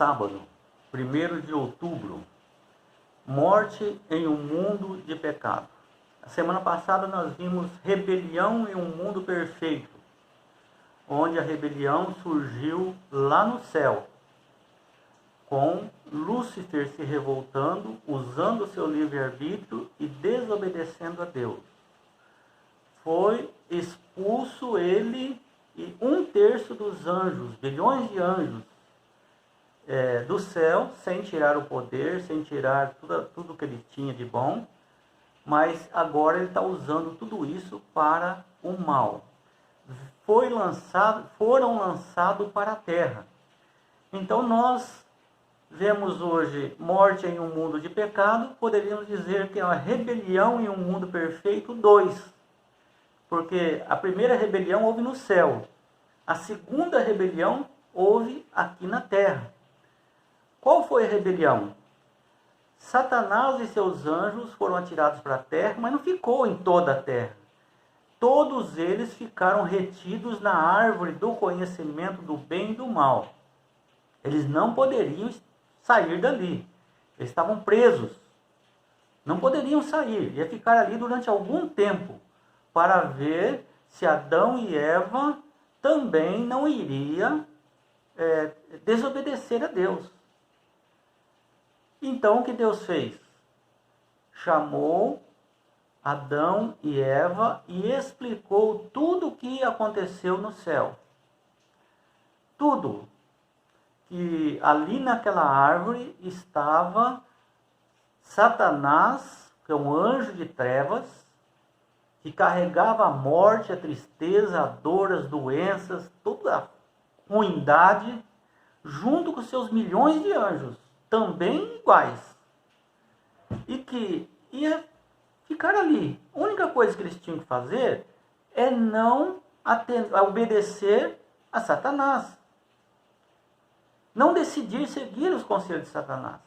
sábado, 1º de outubro, morte em um mundo de pecado. A semana passada nós vimos rebelião em um mundo perfeito, onde a rebelião surgiu lá no céu, com Lúcifer se revoltando, usando o seu livre-arbítrio e desobedecendo a Deus. Foi expulso ele e 1/3 dos anjos, bilhões de anjos, do céu, sem tirar o poder, sem tirar tudo que ele tinha de bom, mas agora ele está usando tudo isso para o mal. Foram lançados para a terra. Então nós vemos hoje morte em um mundo de pecado, poderíamos dizer que é uma rebelião em um mundo perfeito 2. Porque a primeira rebelião houve no céu, a segunda rebelião houve aqui na terra. Qual foi a rebelião? Satanás e seus anjos foram atirados para a terra, mas não ficou em toda a terra. Todos eles ficaram retidos na árvore do conhecimento do bem e do mal. Eles não poderiam sair dali. Eles estavam presos. Não poderiam sair. Ia ficar ali durante algum tempo, para ver se Adão e Eva também não iriam desobedecer a Deus. Então o que Deus fez? Chamou Adão e Eva e explicou tudo o que aconteceu no céu. Tudo. Que ali naquela árvore estava Satanás, que é um anjo de trevas, que carregava a morte, a tristeza, a dor, as doenças, toda a ruindade, junto com seus milhões de anjos, também iguais. E que ia ficar ali. A única coisa que eles tinham que fazer é não obedecer a Satanás. Não decidir seguir os conselhos de Satanás.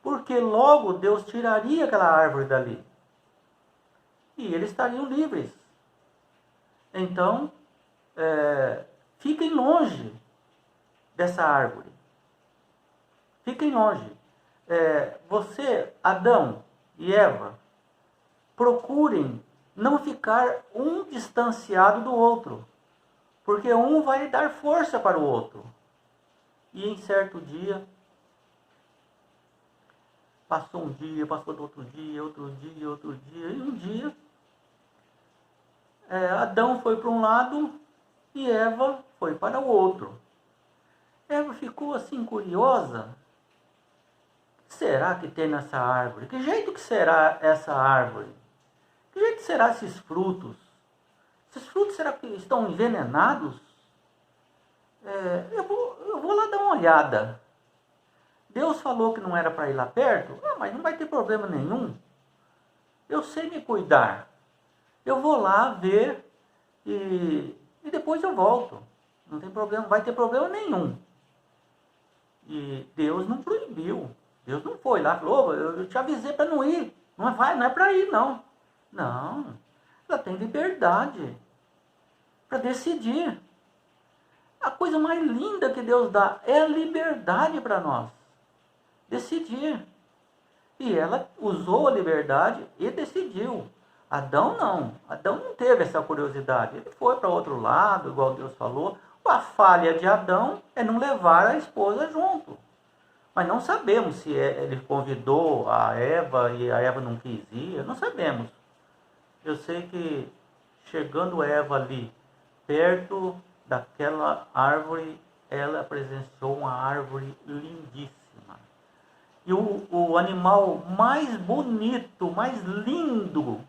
Porque logo Deus tiraria aquela árvore dali. E eles estariam livres. Então, fiquem longe dessa árvore. Fiquem longe. Você, Adão e Eva, procurem não ficar um distanciado do outro. Porque um vai dar força para o outro. E em certo dia, passou um dia, passou outro dia, e um dia, Adão foi para um lado e Eva foi para o outro. Eva ficou assim curiosa. O que será que tem nessa árvore? Que jeito que será essa árvore? Que jeito será esses frutos? Esses frutos será que estão envenenados? Eu vou lá dar uma olhada. Deus falou que não era para ir lá perto, mas não vai ter problema nenhum. Eu sei me cuidar. Eu vou lá ver e depois eu volto. Não tem problema, não vai ter problema nenhum. E Deus não proibiu. Deus não foi lá, falou, eu te avisei para não ir. Não é para ir, não. Não, ela tem liberdade para decidir. A coisa mais linda que Deus dá é a liberdade para nós. Decidir. E ela usou a liberdade e decidiu. Adão não. Adão não teve essa curiosidade. Ele foi para outro lado, igual Deus falou. A falha de Adão é não levar a esposa junto. Mas não sabemos se ele convidou a Eva e a Eva não quis ir. Não sabemos. Eu sei que chegando Eva ali, perto daquela árvore, ela presenciou uma árvore lindíssima. E o animal mais bonito, mais lindo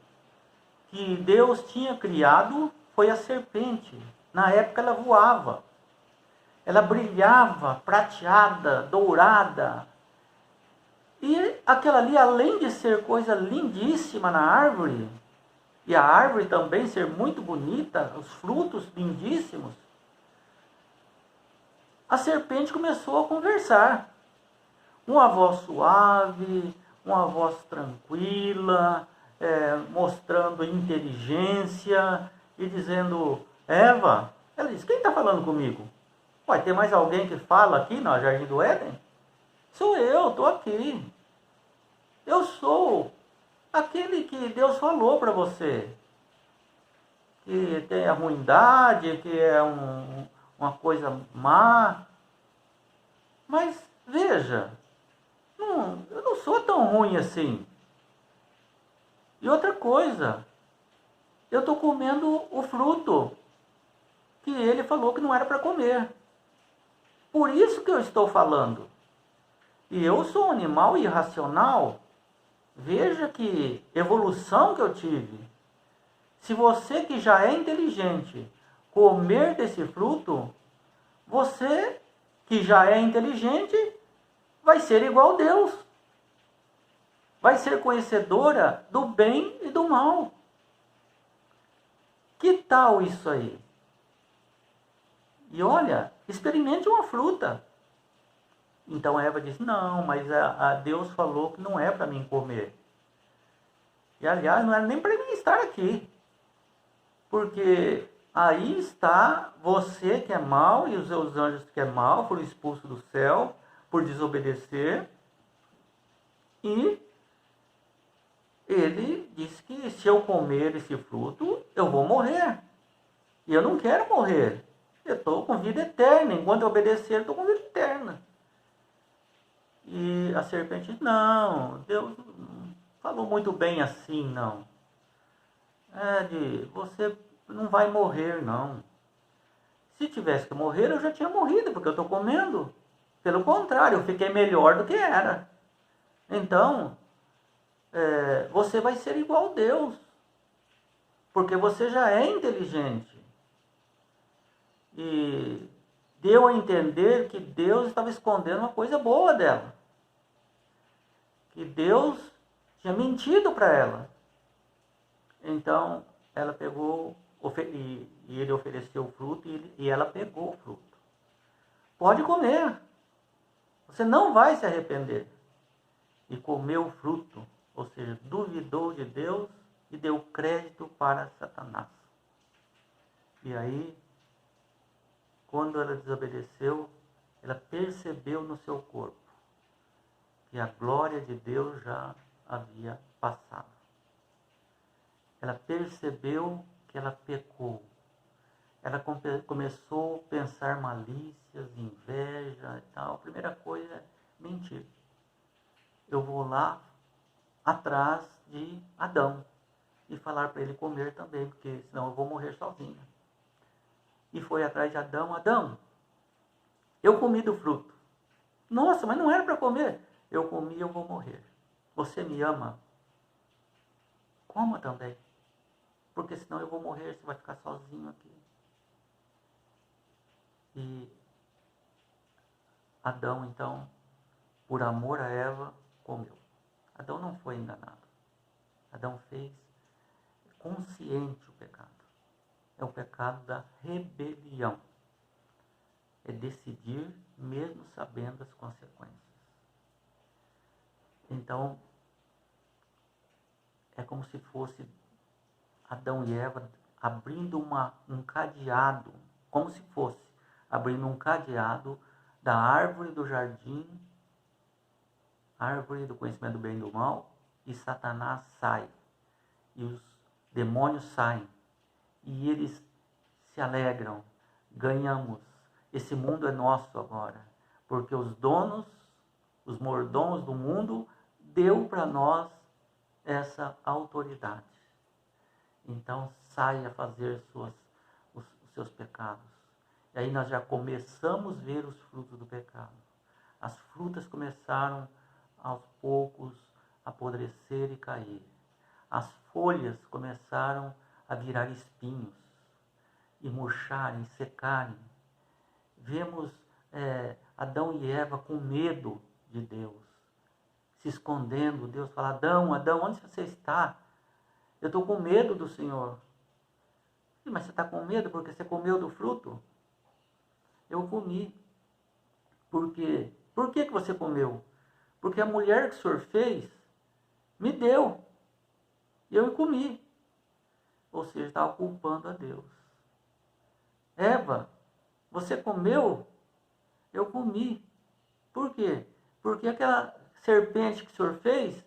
que Deus tinha criado foi a serpente. Na época ela voava. Ela brilhava, prateada, dourada. E aquela ali, além de ser coisa lindíssima na árvore, e a árvore também ser muito bonita, os frutos lindíssimos, a serpente começou a conversar. Uma voz suave, uma voz tranquila, mostrando inteligência e dizendo, Eva, ela diz, quem está falando comigo? Ué, tem mais alguém que fala aqui no Jardim do Éden? Sou eu, estou aqui. Eu sou aquele que Deus falou para você. Que tem a ruindade, que é uma coisa má. Mas veja, eu não sou tão ruim assim. E outra coisa, eu estou comendo o fruto que ele falou que não era para comer. Por isso que eu estou falando. E eu sou um animal irracional. Veja que evolução que eu tive. Se você que já é inteligente comer desse fruto, você que já é inteligente vai ser igual a Deus. Vai ser conhecedora do bem e do mal. Que tal isso aí? E olha, experimente uma fruta. Então Eva disse, não, mas a Deus falou que não é para mim comer. E aliás, não era nem para mim estar aqui. Porque aí está você que é mau e os seus anjos que é mau, foram expulsos do céu por desobedecer. E ele disse que se eu comer esse fruto, eu vou morrer. E eu não quero morrer. Eu estou com vida eterna. Enquanto eu obedecer, eu estou com vida eterna. E a serpente disse, não, Deus não falou muito bem assim, não. Você não vai morrer, não. Se tivesse que morrer, eu já tinha morrido, porque eu estou comendo. Pelo contrário, eu fiquei melhor do que era. Então, você vai ser igual a Deus. Porque você já é inteligente. E deu a entender que Deus estava escondendo uma coisa boa dela. Que Deus tinha mentido para ela. Então, ela pegou, e ele ofereceu o fruto, e ela pegou o fruto. Pode comer. Você não vai se arrepender. E comeu o fruto, ou seja, duvidou de Deus e deu crédito para Satanás. E aí, quando ela desobedeceu, ela percebeu no seu corpo que a glória de Deus já havia passado. Ela percebeu que ela pecou. Ela começou a pensar malícias, inveja e tal. A primeira coisa é mentir. Eu vou lá atrás de Adão e falar para ele comer também, porque senão eu vou morrer sozinha. E foi atrás de Adão. Adão, eu comi do fruto. Nossa, mas não era para comer. Eu comi, eu vou morrer. Você me ama? Coma também. Porque senão eu vou morrer, você vai ficar sozinho aqui. E Adão, então, por amor a Eva, comeu. Adão não foi enganado. Adão fez consciente o pecado. É o pecado da rebelião. É decidir mesmo sabendo as consequências. Então, é como se fosse Adão e Eva abrindo um cadeado, como se fosse abrindo um cadeado da árvore do jardim, árvore do conhecimento do bem e do mal, e Satanás sai, e os demônios saem, e eles se alegram, ganhamos, esse mundo é nosso agora, porque os donos, os mordomos do mundo, deu para nós essa autoridade. Então saia a fazer os seus pecados. E aí nós já começamos a ver os frutos do pecado. As frutas começaram aos poucos a apodrecer e cair. As folhas começaram a virar espinhos e murcharem, secarem. Vemos Adão e Eva com medo de Deus, se escondendo. Deus fala, Adão, Adão, onde você está? Eu estou com medo do Senhor. Mas você está com medo porque você comeu do fruto? Eu comi. Por quê? Por que você comeu? Porque a mulher que o Senhor fez me deu. E eu comi. Ou seja, estava culpando a Deus. Eva, você comeu Eu comi. Por quê? Porque aquela serpente que o Senhor fez,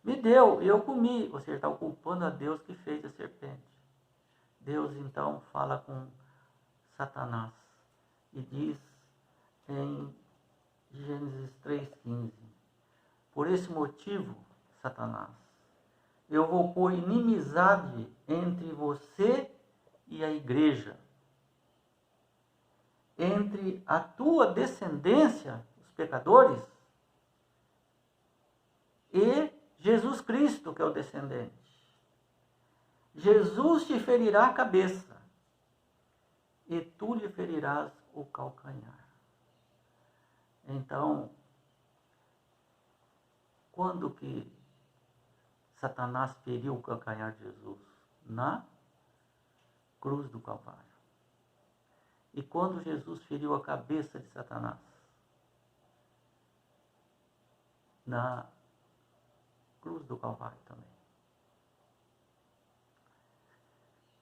me deu e eu comi. Você está culpando a Deus que fez a serpente. Deus então fala com Satanás e diz em Gênesis 3,15: por esse motivo, Satanás, eu vou pôr inimizade entre você e a igreja, entre a tua descendência, os pecadores, e Jesus Cristo, que é o descendente. Jesus te ferirá a cabeça e tu lhe ferirás o calcanhar. Então, quando que Satanás feriu o calcanhar de Jesus? Na cruz do Calvário. E quando Jesus feriu a cabeça de Satanás? Na cruz do Calvário também.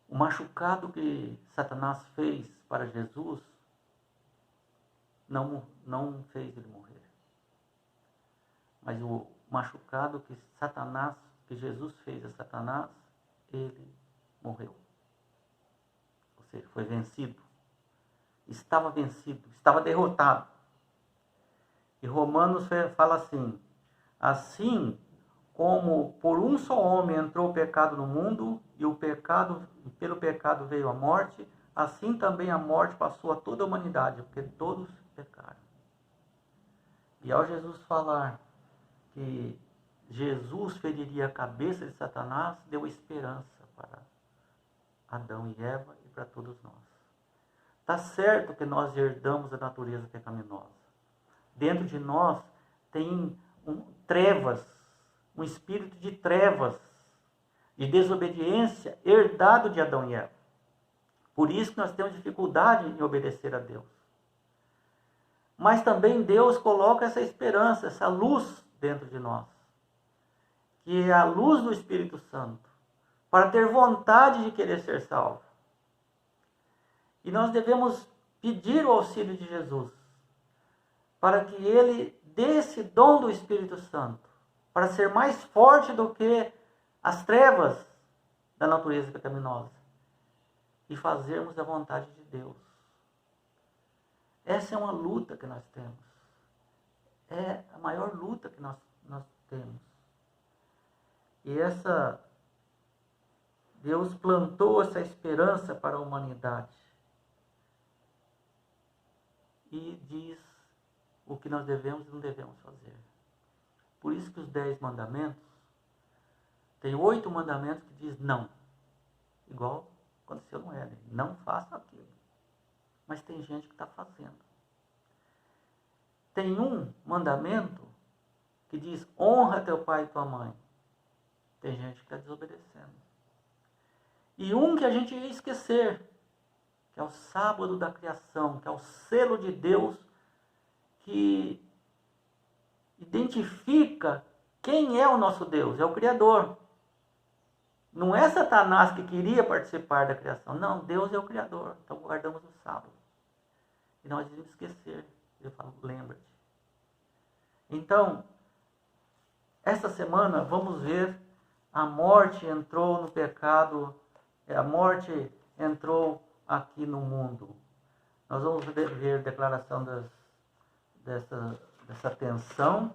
O machucado que Satanás fez para Jesus não fez ele morrer. Mas o machucado que Jesus fez a Satanás, ele morreu. Ou seja, foi vencido. Estava vencido, estava derrotado. E Romanos fala assim: assim como por um só homem entrou o pecado no mundo, e pelo pecado veio a morte, assim também a morte passou a toda a humanidade, porque todos pecaram. E ao Jesus falar que Jesus feriria a cabeça de Satanás, deu esperança para Adão e Eva e para todos nós. Está certo que nós herdamos a natureza pecaminosa. Dentro de nós tem trevas, um espírito de trevas, de desobediência herdado de Adão e Eva. Por isso que nós temos dificuldade em obedecer a Deus. Mas também Deus coloca essa esperança, essa luz dentro de nós, que é a luz do Espírito Santo, para ter vontade de querer ser salvo. E nós devemos pedir o auxílio de Jesus, para que Ele dê esse dom do Espírito Santo, para ser mais forte do que as trevas da natureza pecaminosa, e fazermos a vontade de Deus. Essa é uma luta que nós temos. É a maior luta que nós temos. E Deus plantou essa esperança para a humanidade. E diz o que nós devemos e não devemos fazer. Por isso que os 10 mandamentos, tem 8 mandamentos que diz não. Igual aconteceu no Éden. Não faça aquilo. Mas tem gente que está fazendo. Tem um mandamento que diz honra teu pai e tua mãe. Tem gente que está desobedecendo. E um que a gente ia esquecer, que é o sábado da criação, que é o selo de Deus que identifica quem é o nosso Deus, é o Criador. Não é Satanás que queria participar da criação, não, Deus é o Criador, então guardamos o sábado. E nós devemos esquecer, eu falo, lembra-te. Então, esta semana vamos ver a morte entrou no pecado, a morte entrou aqui no mundo. Nós vamos ver a declaração dessa tensão,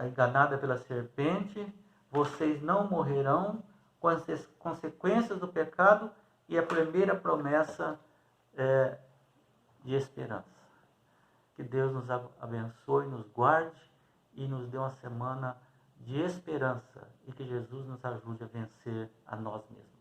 enganada pela serpente, vocês não morrerão, com as consequências do pecado e a primeira promessa de esperança. Que Deus nos abençoe, nos guarde e nos dê uma semana de esperança e que Jesus nos ajude a vencer a nós mesmos.